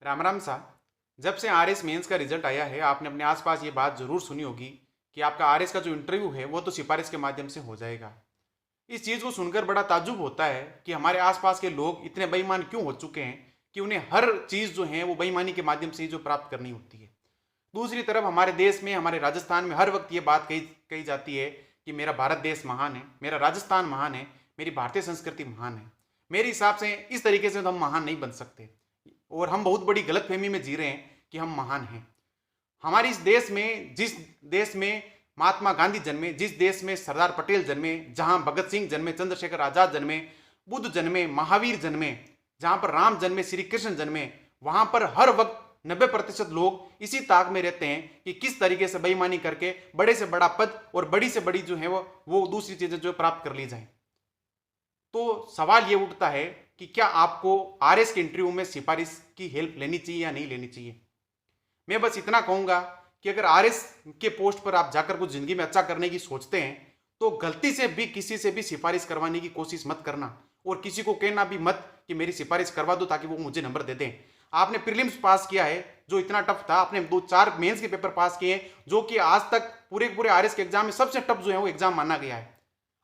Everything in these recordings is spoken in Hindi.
राम राम सा। जब से आरएस मेंस का रिजल्ट आया है आपने अपने आसपास ये बात जरूर सुनी होगी कि आपका आरएस का जो इंटरव्यू है वो तो सिफारिश के माध्यम से हो जाएगा। इस चीज़ को सुनकर बड़ा ताज्जुब होता है कि हमारे आसपास के लोग इतने बेईमान क्यों हो चुके हैं कि उन्हें हर चीज़ जो है वो बेईमानी के माध्यम से ही जो प्राप्त करनी होती है। दूसरी तरफ हमारे देश में, हमारे राजस्थान में हर वक्त ये बात कही कही जाती है कि मेरा भारत देश महान है, मेरा राजस्थान महान है, मेरी भारतीय संस्कृति महान है। मेरे हिसाब से इस तरीके से तो हम महान नहीं बन सकते और हम बहुत बड़ी गलतफहमी में जी रहे हैं कि हम महान हैं। हमारे इस देश में, जिस देश में महात्मा गांधी जन्मे, जिस देश में सरदार पटेल जन्मे, जहां भगत सिंह जन्मे, चंद्रशेखर आजाद जन्मे, बुद्ध जन्मे, महावीर जन्मे, जहां पर राम जन्मे, श्री कृष्ण जन्मे, वहां पर हर वक्त 90% लोग इसी ताक में रहते हैं कि किस तरीके से बेईमानी करके बड़े से बड़ा पद और बड़ी से बड़ी जो है वो दूसरी चीजें जो प्राप्त कर ली जाए। तो सवाल ये उठता है कि क्या आपको आरएस के इंटरव्यू में सिफारिश की हेल्प लेनी चाहिए या नहीं लेनी चाहिए। मैं बस इतना कहूंगा कि अगर आरएस के पोस्ट पर आप जाकर कुछ जिंदगी में अच्छा करने की सोचते हैं तो गलती से भी किसी से भी सिफारिश करवाने की कोशिश मत करना और किसी को कहना भी मत कि मेरी सिफारिश करवा दो ताकि वो मुझे नंबर दे दें। आपने प्रीलिम्स पास किया है जो इतना टफ था, आपने 2-4 मेंस के पेपर पास किए हैं जो कि आज तक पूरे पूरे आरएस के एग्जाम में सबसे टफ जो है वो एग्जाम माना गया है।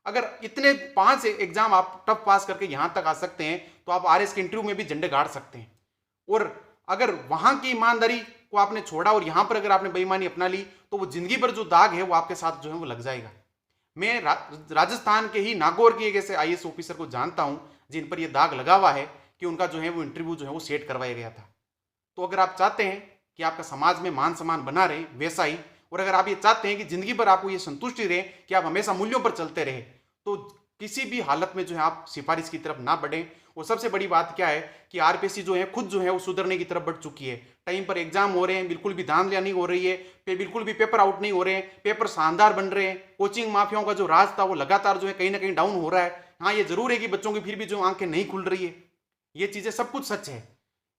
अगर इतने 5 एग्जाम आप टफ पास करके यहां तक आ सकते हैं तो आप आरएस के इंटरव्यू में भी झंडे गाड़ सकते हैं। और अगर वहां की ईमानदारी को आपने छोड़ा और यहां पर अगर आपने बेईमानी अपना ली तो वो जिंदगी भर जो दाग है वो आपके साथ जो है वो लग जाएगा। मैं राजस्थान के ही नागौर के एक ऐसे आईएएस ऑफिसर को जानता हूं जिन पर यह दाग लगा हुआ है कि उनका जो है वो इंटरव्यू जो है वो सेट करवाया गया था। तो अगर आप चाहते हैं कि आपका समाज में मान सम्मान बना रहे वैसा ही, और अगर आप ये चाहते हैं कि जिंदगी भर आपको ये संतुष्टि रहे कि आप हमेशा मूल्यों पर चलते रहे, तो किसी भी हालत में जो है आप सिफारिश की तरफ ना बढ़ें। और सबसे बड़ी बात क्या है कि आरपीएससी जो है खुद जो है वो सुधरने की तरफ बढ़ चुकी है। टाइम पर एग्जाम हो रहे हैं, बिल्कुल भी धांधलियां नहीं हो रही है, बिल्कुल भी पेपर आउट नहीं हो रहे हैं, पेपर शानदार बन रहे हैं। कोचिंग माफियाओं का जो राज था वो लगातार जो है कहीं ना कहीं डाउन हो रहा है। हाँ, ये जरूर है कि बच्चों की फिर भी जो आंखें नहीं खुल रही है, ये चीजें सब कुछ सच है।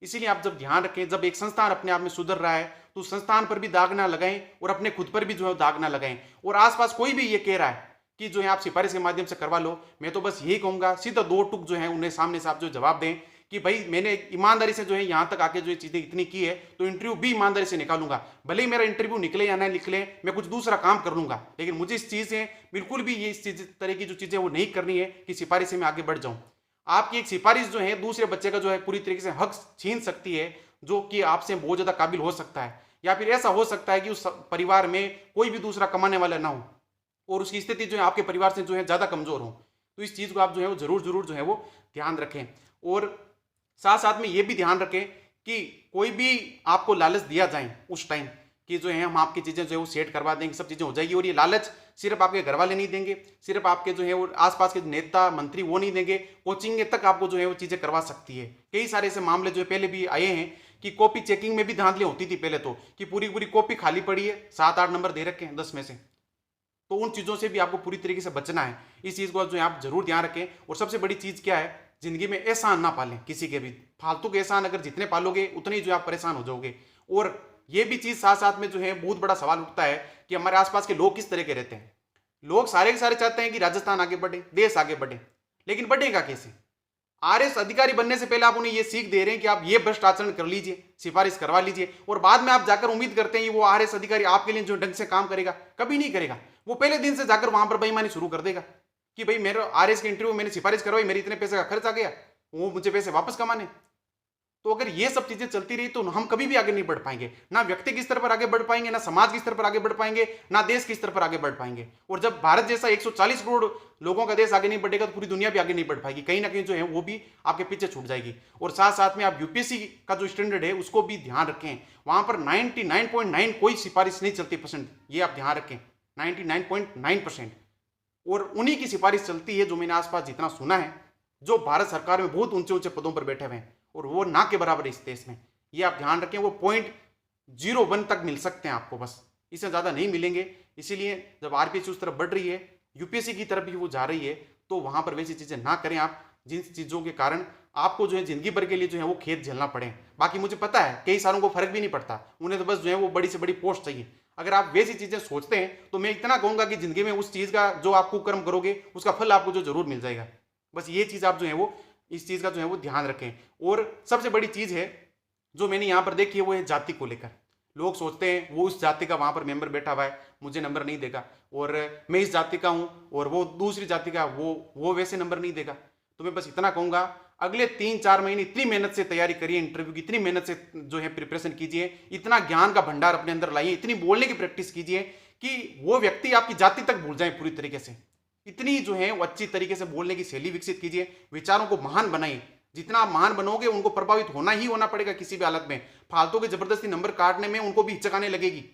इसीलिए आप जब ध्यान रखें, जब एक संस्थान अपने आप में सुधर रहा है तो संस्थान पर भी दाग ना लगाएं और अपने खुद पर भी जो है दाग ना लगाएं। और आसपास कोई भी ये कह रहा है कि जो है आप सिफारिश के माध्यम से करवा लो, मैं तो बस यही कहूंगा सीधा 2 टुक जो है उन्हें सामने से आप जो जवाब दें कि भाई मैंने ईमानदारी से जो है यहां तक आके जो चीजें इतनी की है तो इंटरव्यू भी ईमानदारी से निकालूंगा। भले ही मेरा इंटरव्यू निकले या ना निकले, मैं कुछ दूसरा काम कर लूंगा, लेकिन मुझे इस चीज से बिल्कुल भी ये इस चीज तरह की जो चीजें वो नहीं करनी है कि सिफारिश से मैं आगे बढ़ जाऊं। आपकी एक सिफारिश जो है दूसरे बच्चे का जो है पूरी तरीके से हक छीन सकती है जो कि आपसे बहुत ज्यादा काबिल हो सकता है। या फिर ऐसा हो सकता है कि उस परिवार में कोई भी दूसरा कमाने वाला ना हो और उसकी स्थिति जो है आपके परिवार से जो है ज्यादा कमजोर हो। तो इस चीज को आप जो है वो जरूर जरूर जो है वो ध्यान रखें। और साथ साथ में ये भी ध्यान रखें कि कोई भी आपको लालच दिया जाए उस टाइम कि जो है हम आपकी चीजें जो है वो सेट करवा देंगे, सब चीजें हो जाएगी, और ये लालच सिर्फ आपके घर वाले नहीं देंगे, सिर्फ आपके जो है वो आसपास के नेता मंत्री वो नहीं देंगे, कोचिंग तक आपको जो है वो चीजें करवा सकती है। कई सारे ऐसे मामले जो है पहले भी आए हैं कि कॉपी चेकिंग में भी धांधलियां होती थी पहले तो, कि पूरी पूरी कॉपी खाली पड़ी है, 7-8 नंबर दे रखे हैं 10 में से। तो उन चीजों से भी आपको पूरी तरीके से बचना है। इस चीज को जो है आप जरूर ध्यान रखें। और सबसे बड़ी चीज क्या है, जिंदगी में एहसान ना पालें किसी के भी। फालतू के एहसान अगर जितने पालोगे उतने ही जो आप परेशान हो जाओगे। और ये भी चीज साथ साथ में जो है बहुत बड़ा सवाल उठता है कि हमारे आसपास के लोग किस तरह के रहते हैं। लोग सारे के सारे चाहते हैं कि राजस्थान आगे बढ़े, देश आगे बढ़े, लेकिन बढ़ेगा कैसे। आरएस अधिकारी बनने से पहले आप उन्हें यह सीख दे रहे हैं कि आप ये भ्रष्ट आचरण कर लीजिए, सिफारिश करवा लीजिए, और बाद में आप जाकर उम्मीद करते हैं कि वो आरएस अधिकारी आपके लिए जो ढंग से काम करेगा। कभी नहीं करेगा। वो पहले दिन से जाकर वहां पर बेईमानी शुरू कर देगा कि भाई मेरे आरएस के इंटरव्यू मैंने सिफारिश करवाई, मेरे इतने पैसे का खर्च आ गया, वो मुझे पैसे वापस कमाने। तो अगर ये सब चीजें चलती रही तो हम कभी भी आगे नहीं बढ़ पाएंगे। ना व्यक्ति के स्तर पर आगे बढ़ पाएंगे, ना समाज के स्तर पर आगे बढ़ पाएंगे, ना देश के स्तर पर आगे बढ़ पाएंगे। और जब भारत जैसा 140 करोड़ लोगों का देश आगे नहीं बढ़ेगा तो पूरी दुनिया भी आगे नहीं बढ़ पाएगी। कहीं ना कहीं जो है वो भी आपके पीछे छूट जाएगी। और साथ साथ में आप यूपीएससी का जो स्टैंडर्ड है उसको भी ध्यान रखें। वहां पर 99.9 कोई सिफारिश नहीं चलती परसेंट, ये आप ध्यान रखें, 99.9%। और उन्हीं की सिफारिश चलती है जो मैंने आसपास जितना सुना है, जो भारत सरकार में बहुत ऊंचे ऊंचे पदों पर बैठे हुए हैं, और वो ना के बराबर इस देश में। ये आप ध्यान रखें। वो 0.01 तक मिल सकते हैं आपको, बस इससे ज्यादा नहीं मिलेंगे। इसीलिए जब आरपीएससी उस तरफ बढ़ रही है, यूपीएससी की तरफ भी वो जा रही है, तो वहां पर वैसी चीजें ना करें आप जिन चीजों के कारण आपको जो है जिंदगी भर के लिए जो है वो खेद झेलना पड़े। बाकी मुझे पता है कई सारों को फर्क भी नहीं पड़ता, उन्हें तो बस जो है वो बड़ी से बड़ी पोस्ट चाहिए। अगर आप वैसी चीजें सोचते हैं तो मैं इतना कहूंगा कि जिंदगी में उस चीज का जो आप कुकर्म करोगे उसका फल आपको जो जरूर मिल जाएगा। बस ये चीज आप जो है वो इस चीज का जो है वो ध्यान रखें। और सबसे बड़ी चीज है जो मैंने यहाँ पर देखी है वो है जाति को लेकर। लोग सोचते हैं वो उस जाति का वहाँ पर मेंबर बैठा हुआ है, मुझे नंबर नहीं देगा, और मैं इस जाति का हूँ और वो दूसरी जाति का, वो वैसे नंबर नहीं देगा। तो मैं बस इतना कहूँगा, अगले 3-4 महीने इतनी मेहनत से तैयारी करिए इंटरव्यू की, इतनी मेहनत से जो है प्रिपरेशन कीजिए, इतना ज्ञान का भंडार अपने अंदर लाइए, इतनी बोलने की प्रैक्टिस कीजिए कि वो व्यक्ति आपकी जाति तक भूल जाए पूरी तरीके से। इतनी जो है वो अच्छी तरीके से बोलने की शैली विकसित कीजिए, विचारों को महान बनाइए। जितना आप महान बनोगे उनको प्रभावित होना ही होना पड़ेगा किसी भी हालत में। फालतू के जबरदस्ती नंबर काटने में उनको भी हिचक आने लगेगी।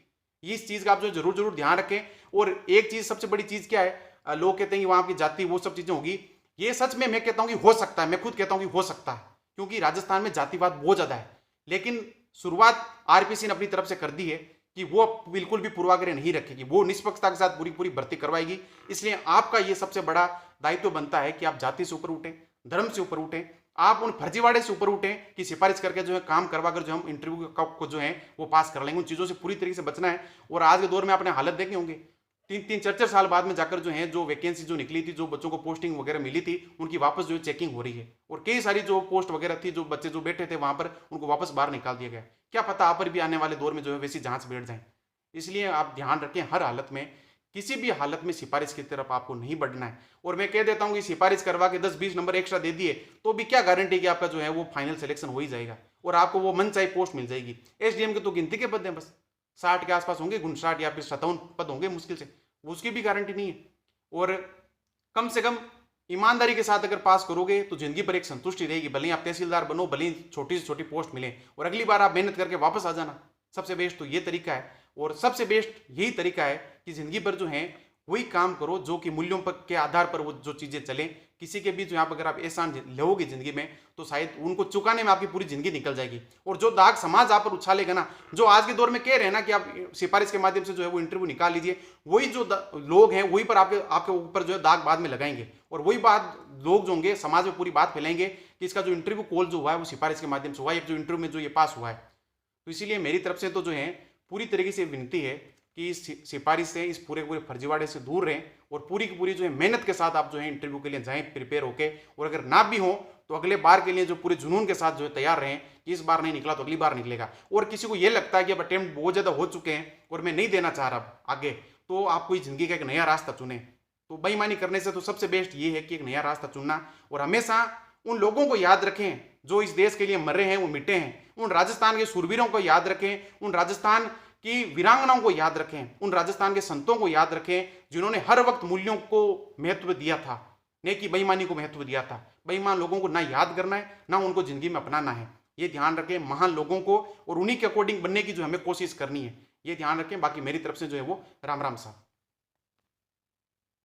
इस चीज का आप जो जरूर जरूर ध्यान रखें। और एक चीज, सबसे बड़ी चीज क्या है, लोग कहते हैं कि वहां की जाति वो सब चीजें होगी, ये सच में मैं कहता हूं कि हो सकता है, मैं खुद कहता हूं कि हो सकता है, क्योंकि राजस्थान में जातिवाद बहुत ज्यादा है। लेकिन शुरुआत आरपीसी ने अपनी तरफ से कर दी है कि वो बिल्कुल भी पूर्वाग्रह नहीं रखेगी, वो निष्पक्षता के साथ पूरी पूरी भर्ती करवाएगी। इसलिए आपका ये सबसे बड़ा दायित्व बनता है कि आप जाति से ऊपर उठें, धर्म से ऊपर उठें, आप उन फर्जीवाड़े से ऊपर उठें कि सिफारिश करके जो है काम करवा कर जो हम इंटरव्यू को जो है वो पास कर लेंगे। उन चीज़ों से पूरी तरीके से बचना है। और आज के दौर में आपने हालत देखे होंगे, 3-3, 4-4 साल बाद में जाकर जो है जो वैकेंसी जो निकली थी, जो बच्चों को पोस्टिंग वगैरह मिली थी, उनकी वापस जो है चेकिंग हो रही है। और कई सारी जो पोस्ट वगैरह थी, जो बच्चे जो बैठे थे वहां पर, उनको वापस बाहर निकाल दिया गया। क्या पता आप पर भी आने वाले दौर में जो है वैसी जांच बैठ जाए। इसलिए आप ध्यान रखें, हर हालत में, किसी भी हालत में सिफारिश की तरफ आपको नहीं बढ़ना है। और मैं कह देता हूं कि सिफारिश करवा के 10-20 नंबर एक्स्ट्रा दे दिए तो भी क्या गारंटी कि आपका जो है वो फाइनल सिलेक्शन हो ही जाएगा और आपको वो मन चाहे पोस्ट मिल जाएगी। एसडीएम के तो गिनती के पद हैं, बस 60 के आसपास होंगे, 59 या फिर 57 पद होंगे मुश्किल से, उसकी भी गारंटी नहीं है। और कम से कम ईमानदारी के साथ अगर पास करोगे तो जिंदगी पर एक संतुष्टि रहेगी। भले ही आप तहसीलदार बनो, भले ही छोटी से छोटी पोस्ट मिले, और अगली बार आप मेहनत करके वापस आ जाना। सबसे बेस्ट तो ये तरीका है, और सबसे बेस्ट यही तरीका है कि जिंदगी भर जो है वही काम करो जो कि मूल्यों पर के आधार पर वो जो चीजें चले। किसी के भी जो यहाँ पर अगर आप एहसान लोगे जिंदगी में, तो शायद उनको चुकाने में आपकी पूरी जिंदगी निकल जाएगी। और जो दाग समाज आप पर उछालेगा ना, जो आज के दौर में कह रहे हैं ना कि आप सिफारिश के माध्यम से जो है वो इंटरव्यू निकाल लीजिए, वही जो लोग हैं वही पर आपके ऊपर जो है दाग बाद में लगाएंगे। और वही बात लोग जो होंगे समाज में पूरी बात फैलाएंगे कि इसका जो इंटरव्यू कॉल जो हुआ है वो सिफारिश के माध्यम से हुआ है, जो इंटरव्यू में जो ये पास हुआ है। तो इसीलिए मेरी तरफ से तो जो है पूरी तरीके से विनती है कि इस सिफारिश से, इस पूरे फर्जीवाड़े से दूर रहें और पूरी की पूरी जो है मेहनत के साथ आप जो है इंटरव्यू के लिए जाएं प्रिपेयर होके। और अगर ना भी हो तो अगले बार के लिए जो पूरे जुनून के साथ जो है तैयार रहें कि इस बार नहीं निकला तो अगली बार निकलेगा। और किसी को ये लगता है कि अब अटेम्प्ट बहुत ज़्यादा हो चुके हैं और मैं नहीं देना चाह रहा आगे, तो आप कोई जिंदगी का एक नया रास्ता चुने। तो बेईमानी करने से तो सबसे बेस्ट ये है कि एक नया रास्ता चुनना। और हमेशा उन लोगों को याद रखें जो इस देश के लिए मरे हैं, वो मिटे हैं। उन राजस्थान के सूरवीरों को याद रखें, उन राजस्थान की वीरांगनाओं को याद रखें, उन राजस्थान के संतों को याद रखें जिन्होंने हर वक्त मूल्यों को महत्व दिया था, न कि बेईमानी को महत्व दिया था। बेईमान लोगों को ना याद करना है, ना उनको जिंदगी में अपनाना है। ये ध्यान रखें, महान लोगों को और उन्हीं के अकॉर्डिंग बनने की जो हमें कोशिश करनी है, ये ध्यान रखें। बाकी मेरी तरफ से जो है वो राम राम साहब।